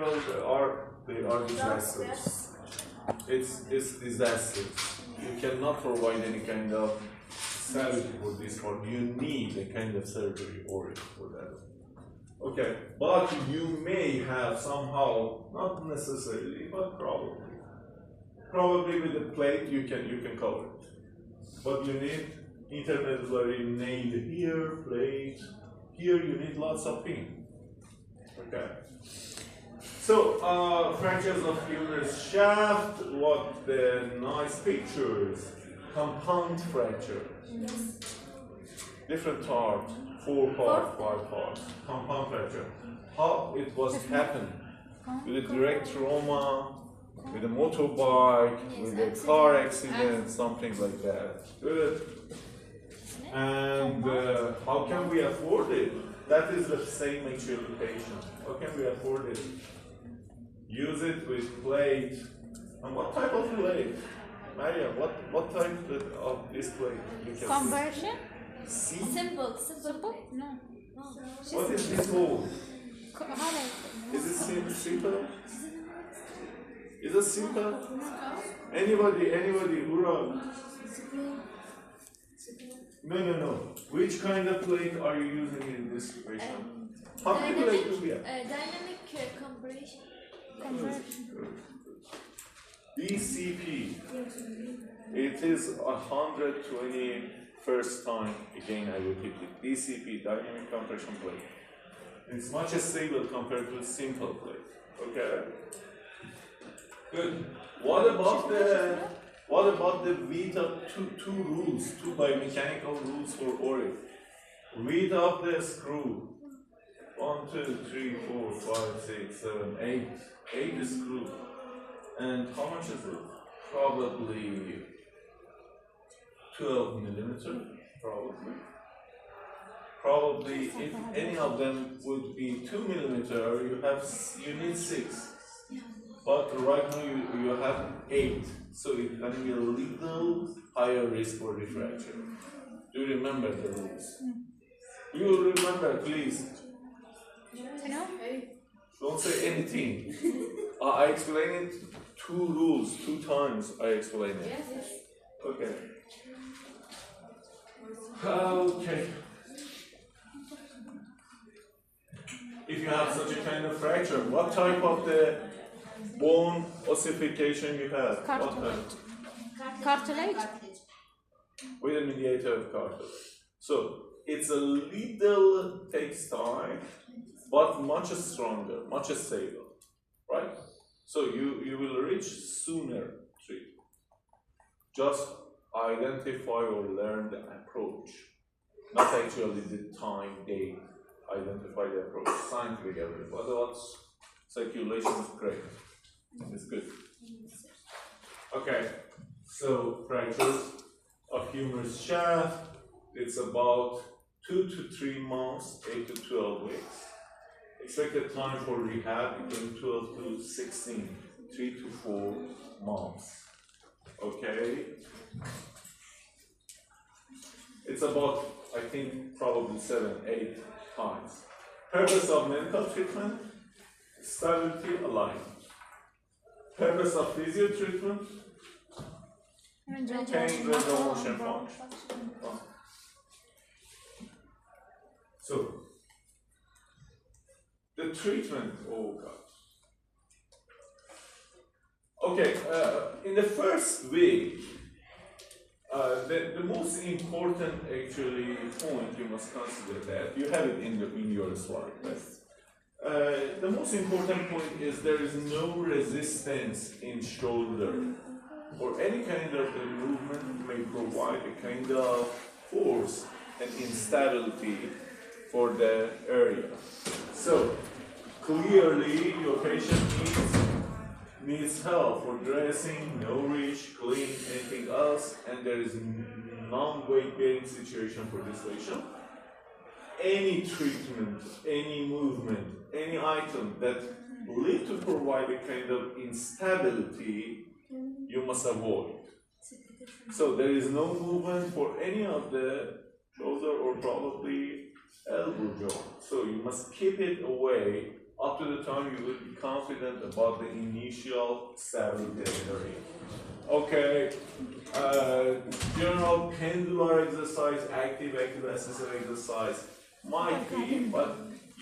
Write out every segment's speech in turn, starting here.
general, they are disasters. It's disasters. You cannot provide any kind of salary for this one. You need a kind of surgery for that. Okay, but you may have somehow, not necessarily, but probably with the plate you can cover it. But you need intermedullary nail here, plate here. You need lots of pin. Okay. So fractures of humerus shaft. What the nice pictures. Compound fracture. Yes. Different part, 4 parts, 5 parts. Compound fracture. How it was happened? With a direct trauma, with a motorbike, with a car accident, something like that. Good. And how can we afford it? That is the same actually patient. How can we afford it? Use it with plate. And what type of plate? Maria, what type of this plate? Conversion? See? Simple. No. What is this whole? How Is it simple? Is it simple? Anybody, hurrah. No. Which kind of plate are you using in this situation? How many plate do we have? Dynamic compression. DCP. It is 121st time, again I repeat it. DCP, dynamic compression plate. It's much stable compared to a simple plate. Okay? Good. What about the width of two rules, two biomechanical rules for ORIC? Width of the screw. 1, 2, 3, 4, 5, 6, 7, 8. 8 screw. And how much is it? Probably 12 millimeter. Probably if any of them would be 2 millimeter, you need 6. But right now you have 8, so it's going to be a little higher risk for refraction. Do you remember the rules? You will remember, please. No? Don't say anything. I explained it 2 rules, 2 times I explained it. Yes. Okay. Okay. If you have such a kind of fracture, what type of the bone ossification you have? What type? Cartilage? With a mediator of cartilage. So it's a little takes time, but much stronger, much stable, right? So you will reach sooner treatment. Just identify or learn the approach, not actually the time, date. Identify the approach, scientific evidence. Otherwise, circulation is great. It's good. Okay, so fractures of humerus shaft. It's about 2 to 3 months, 8 to 12 weeks. Expected time for rehab between 12 to 16, 3 to 4 months. Okay. It's about, I think, probably 7, 8 times. Purpose of medical treatment, stability, alignment. Purpose of physio treatment, pain, range of motion function. So, the treatment, oh God. Okay, in the first week, the most important actually point you must consider that, you have it in your slide, right? The most important point is there is no resistance in shoulder, or any kind of the movement may provide a kind of force and instability for the area. So clearly your patient needs help for dressing, no reach, clean, anything else, and there is non-weight bearing situation for this patient. Any treatment, any movement, any item that lead to provide a kind of instability, you must avoid. So there is no movement for any of the shoulder or probably elbow joint. So you must keep it away up to the time you will be confident about the initial stability area. Okay, general pendular exercise, active assisted exercise might be, but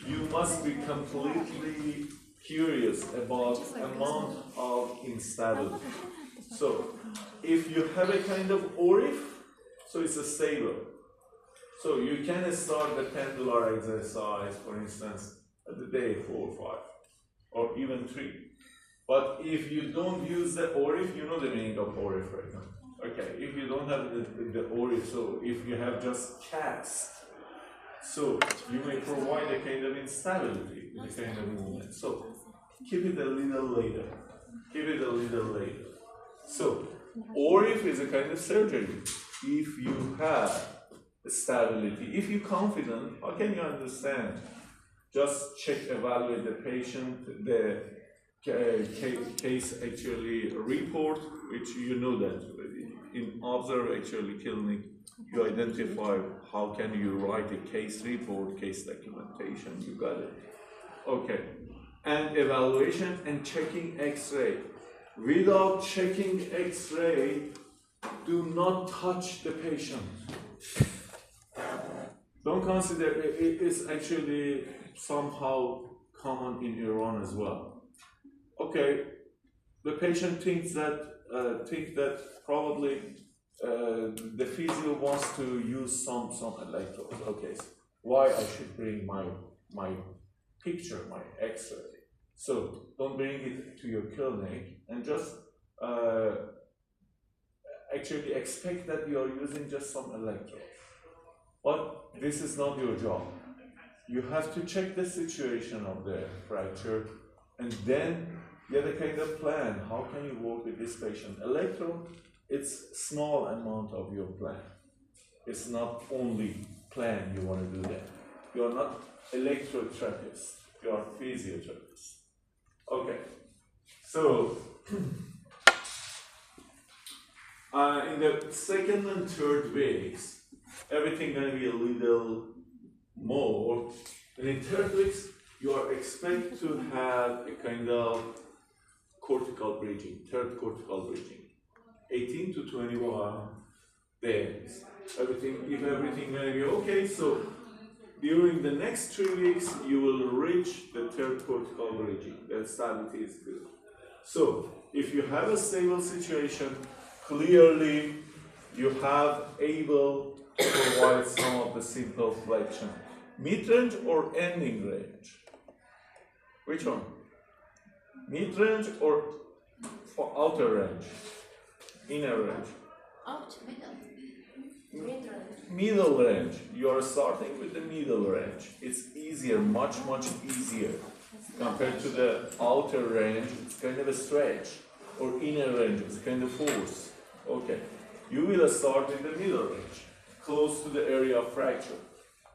you must be completely curious about amount of instability. So, if you have a kind of ORIF, so it's a stable. So you can start the pendular exercise, for instance, at the day 4 or 5, or even 3. But if you don't use the ORIF, you know the meaning of ORIF right now. Okay, if you don't have the ORIF, so if you have just cast, so you may provide a kind of instability in a kind of movement. So keep it a little later. Keep it a little later. So ORIF is a kind of surgery. If you have stability, if you're confident, how can you understand? Just check, evaluate the patient, the case actually report, which you know that in observe actually clinic, you identify how can you write a case report, case documentation, you got it. Okay, and evaluation and checking X-ray. Without checking X-ray, do not touch the patient. Don't consider it is actually somehow common in Iran as well. Okay, the patient thinks that probably the physio wants to use some electrodes. Okay, so why I should bring my picture, my X-ray? So don't bring it to your clinic and just actually expect that you are using just some electrodes. But this is not your job. You have to check the situation of the fracture and then get a kind of plan. How can you work with this patient? Electrode, it's small amount of your plan. It's not only plan you want to do that. You are not electrotherapist, you are physiotherapist. Okay, so in the second and third weeks, everything gonna be a little more. And in third weeks, you are expected to have a kind of cortical bridging, third cortical bridging. 18 to 21 days. If everything gonna be okay, so during the next 3 weeks, you will reach the third cortical bridging. The stability is good. So, if you have a stable situation, clearly you have able to provide some of the simple flexion. Mid-range or ending range? Which one? Mid-range or outer range? Inner range? Out, middle. Mid-range. Middle range. You are starting with the middle range. It's easier, much easier. Compared to the outer range, it's kind of a stretch. Or inner range, it's kind of force. Okay. You will start in the middle range, close to the area of fracture.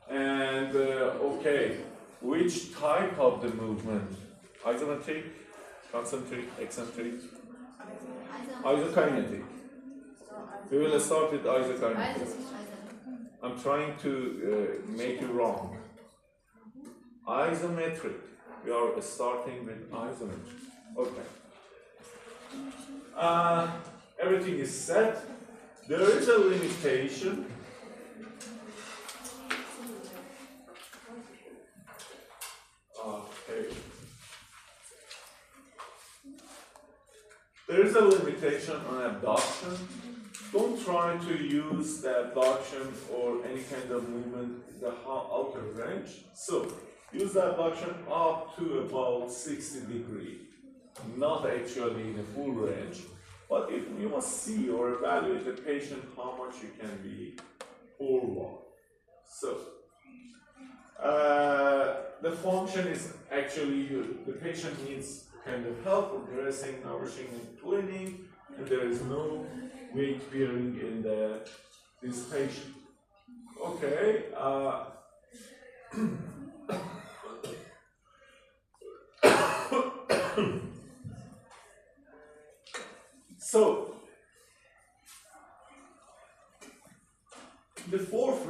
And okay, which type of the movement? Isometric, concentric, eccentric, isokinetic. We will start with isokinetic. I'm trying to make it wrong. Isometric. We are starting with isometric. Okay. Everything is set. There is a limitation. Okay. There is a limitation on abduction. Don't try to use the abduction or any kind of movement in the outer range. So, use the abduction up to about 60 degrees. Not actually in a full range. But if you must see or evaluate the patient how much you can be forward. So, the function is actually the patient needs kind of help for dressing, nourishing, and cleaning, and there is no weight bearing in this patient. Okay. So, the 4th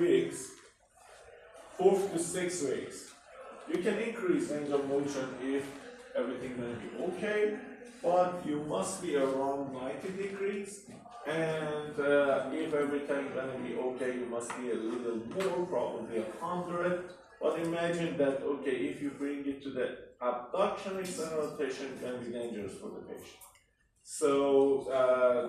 to 6 weeks, You can increase range of motion if everything will be okay, but you must be around 90 degrees. And if everything gonna be okay, you must be a little more, probably 100. But imagine that, okay, if you bring it to the abduction external rotation, it can be dangerous for the patient. So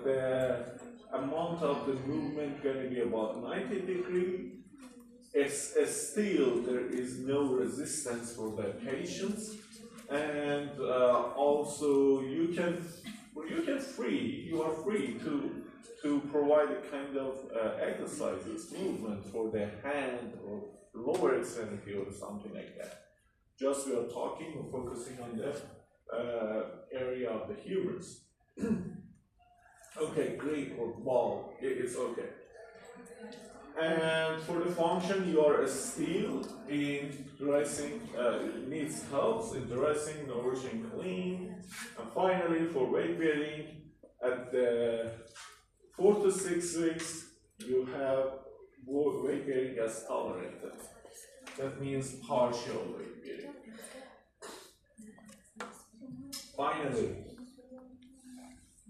the amount of the movement going to be about 90 degrees. Still, there is no resistance for the patients, and also you are free to provide a kind of exercises, movement for the hand or lower extremity or something like that. Just we are talking or focusing on the area of the humors. Okay, great, or ball, it's okay. And for the function, you are still in dressing, needs help in dressing, nourishing, clean. And finally, for weight bearing, at the 4 to 6 weeks, you have weight bearing as tolerated. That means partial weight bearing. Finally,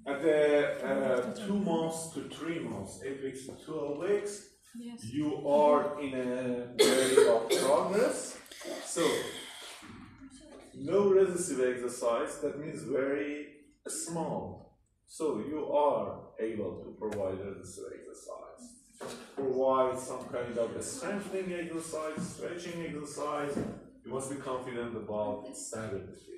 at the 2 months to 3 months, 8 weeks to 12 weeks, Yes. you are in a way of progress. So, no resistive exercise, that means very small. So, you are able to provide resistive exercise. Provide some kind of a strengthening exercise, stretching exercise. You must be confident about stability.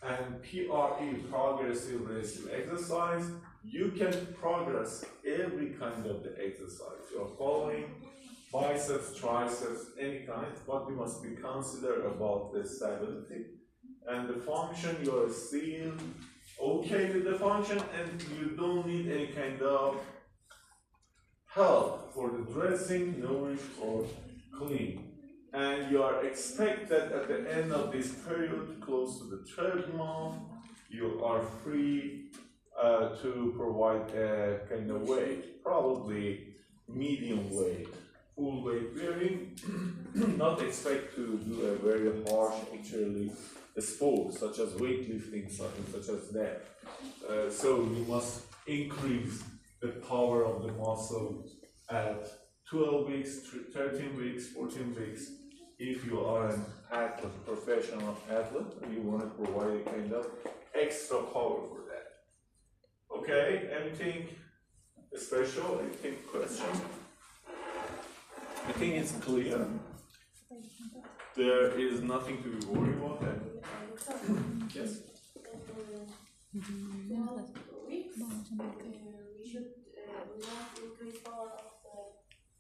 And PRE, progressive resistive exercise, you can progress every kind of the exercise. You're following biceps, triceps, any kind, but you must be considerate about the stability. And the function, you're still okay with the function, and you don't need any kind of help for the dressing, nourish, or clean. And you are expected at the end of this period, close to the 3rd month, you are free to provide a kind of weight, probably medium weight, full weight bearing. Not expect to do a very harsh, actually, sport, such as weightlifting, such as that. So you must increase the power of the muscle at 12 weeks, 13 weeks, 14 weeks. If you are an athlete, professional athlete, and you want to provide a kind of extra power for that. Okay, anything special, anything question? I think it's clear. There is nothing to be worried about that. Yes? We should not increase power of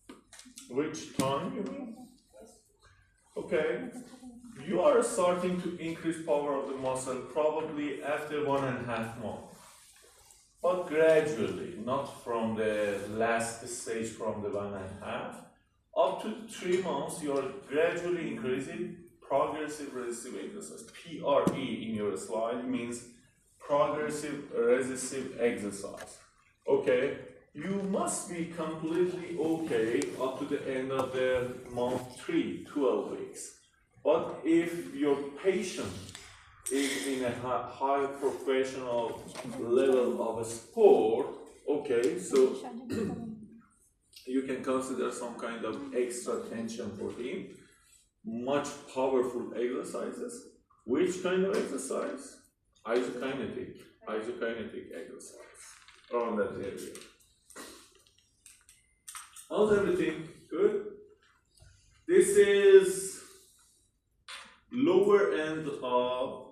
the... Which time you mean? Okay, you are starting to increase power of the muscle probably after 1.5 months, but gradually, not from the last stage from the 1.5. Up to 3 months, you are gradually increasing progressive resistive exercise. PRE in your slide means progressive resistive exercise. Okay, you must be completely okay up to the end of the month 3, 12 weeks. But if your patient is in a high professional level of a sport, okay, so you can consider some kind of extra tension for him. Much powerful exercises. Which kind of exercise? Isokinetic exercise around that area. How's everything? Good? This is lower end of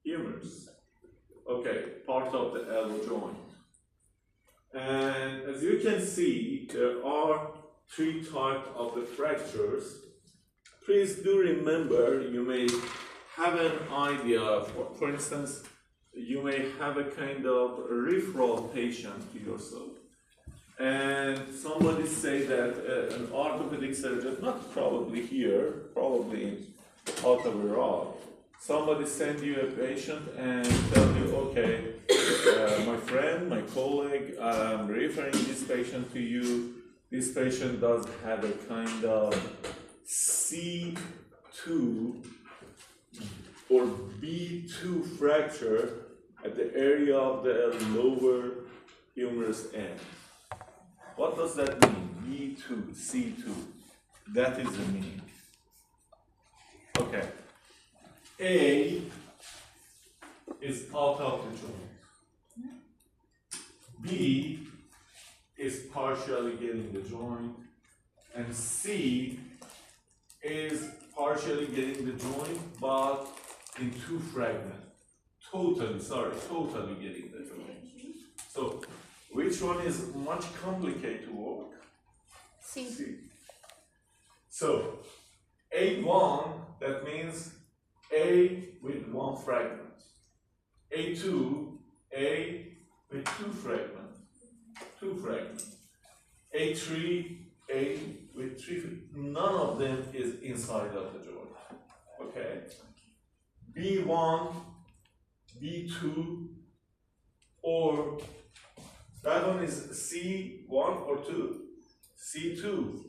humerus. Okay, part of the elbow joint. And as you can see, there are 3 types of the fractures. Please do remember, you may have an idea, for instance, you may have a kind of referral patient to yourself. And somebody say that an orthopedic surgeon, not probably here, probably out of Iraq, somebody send you a patient and tell you, okay, my friend, my colleague, I'm referring this patient to you. This patient does have a kind of C2 A2 or B2 fracture at the area of the lower humerus end. What does that mean? B2, C2. That is the meaning. Okay. A is out of the joint. B is partially getting the joint. And C is partially getting the joint, but in two fragments. Totally getting the joint. So, which one is much complicated to work? C. So, A1, that means A with one fragment. A2, A with two fragments. A3, A with three fragments. None of them is inside of the joint. Okay? B1, B2, or that one is C1 or 2? C2,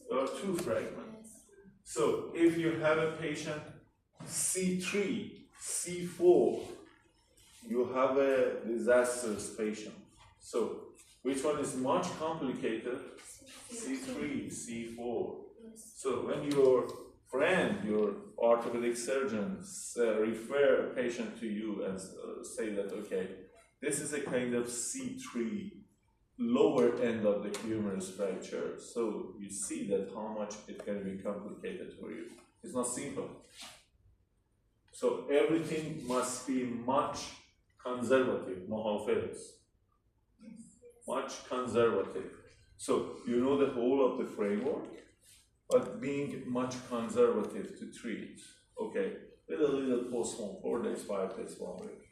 there are two fragments. So if you have a patient C3, C4, you have a disastrous patient. So which one is much complicated? C3, C4. So when your friend, your orthopedic surgeon refer a patient to you and say that, okay, this is a kind of C3 lower end of the humerus fracture. So you see that how much it can be complicated for you. It's not simple. So everything must be much conservative, محافظ. Much conservative. So you know the whole of the framework, but being much conservative to treat. Okay, with a little postpone, 4 days, 5 days, 1 week.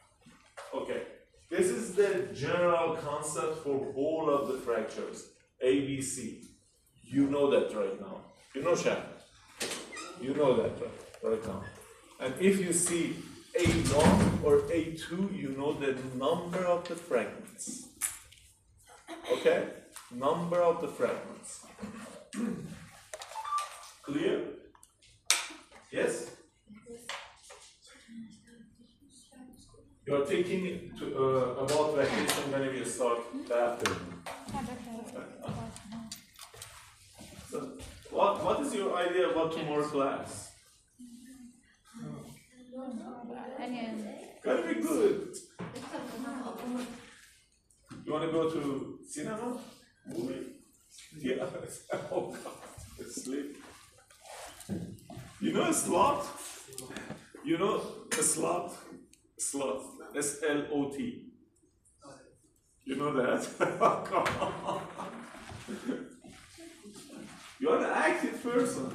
Okay, this is the general concept for all of the fractures, A, B, C. You know that right now. You know, Shaq? You know that right now. And if you see A1 or A2, you know the number of the fragments. Okay? Number of the fragments. Clear? Yes? You are thinking about vacation when you start the afternoon. So, what is your idea about tomorrow's class? Gotta be good. You want to go to cinema? Movie? Yeah. Oh God, sleep. You know a slot? You know a slot? Slot. S-L-O-T. You know that? Come on. You are an active person.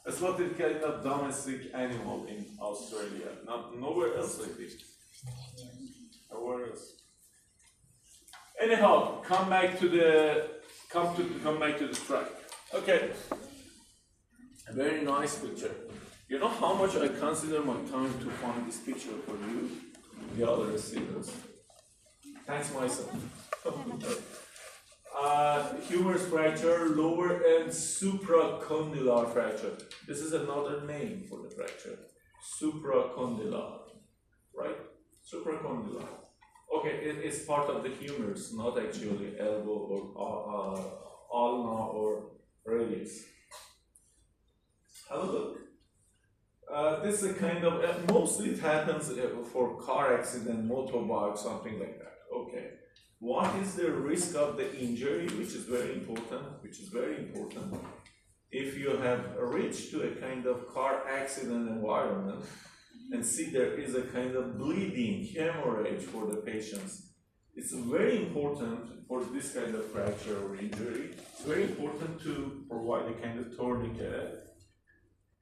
A slot is kind of domestic animal in Australia. Nowhere else like this. Nowhere else. Anyhow, come back to the strike. Okay. A very nice picture. You know how much I consider my time to find this picture for you, the other students. Thanks myself. Humerus fracture, lower end supracondylar fracture. This is another name for the fracture. Supracondylar, right? Supracondylar. Okay, it's part of the humerus, not actually elbow or ulna or radius. Have a look. This is a kind of, mostly it happens for car accident, motorbike, something like that. Okay. What is the risk of the injury, which is very important, if you have reached to a kind of car accident environment and see there is a kind of bleeding, hemorrhage for the patients, it's very important for this kind of fracture or injury, it's very important to provide a kind of tourniquet,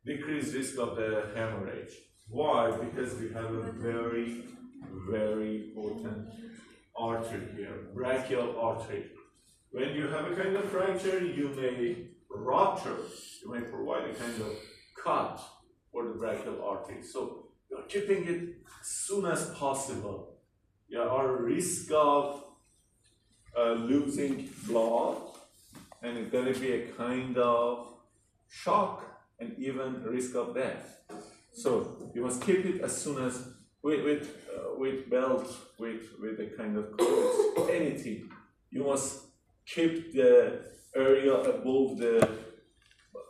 decrease risk of the hemorrhage. Why? Because we have a very, very important artery here, brachial artery. When you have a kind of fracture, you may rupture, you may provide a kind of cut for the brachial artery. So you're keeping it as soon as possible. You are at risk of losing blood, and it's going to be a kind of shock and even risk of death. So you must keep it as soon as with belt, with a kind of clothes, anything. You must keep the area above the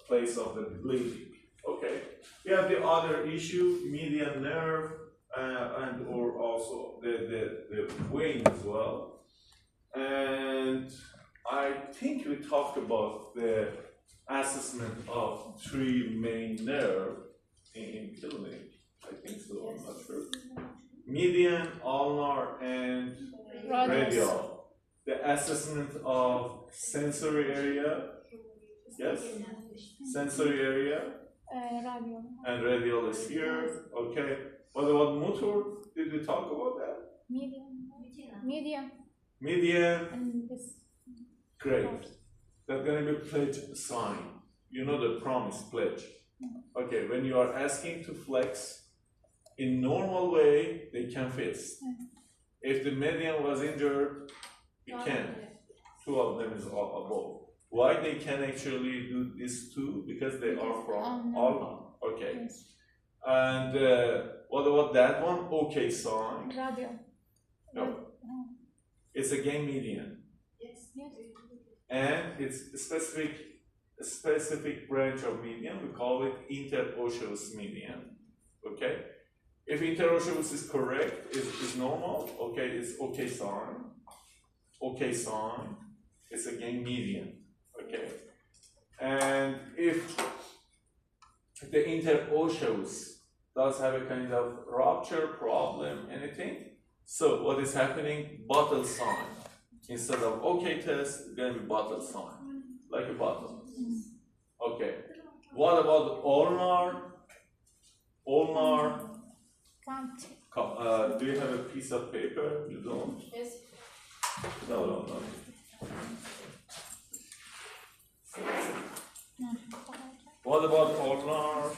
place of the bleeding. Okay. We have the other issue, median nerve, and or also the vein as well. And I think we talked about the assessment of three main nerves in clinic. I think so, I'm not sure. Median, ulnar, and radial. The assessment of sensory area, yes? Sensory area. Radio. And radial is here, okay. What about motor? Did we talk about that? Medium. Median, And this. great. That's going to be pledge sign. You know the promise pledge. Okay, when you are asking to flex, in normal way, they can fix. If the median was injured, it can. Two of them is all above. Why they can actually do this too? Because they are from ulnar. Okay. Yes. And what about that one? Okay sign. Radio. No. It's again median. Yes. And it's a specific branch of median. We call it interosseous median. Okay? If interosseous is correct, is normal, okay, it's okay sign. Okay sign. It's again median. Okay, and if the interosseous does have a kind of rupture problem, anything, so what is happening? Bottle sign. Instead of okay test, it's going to be bottle sign, like a bottle. Okay, what about ulnar? Ulnar, do you have a piece of paper? You don't? Yes. No. What about ulnar?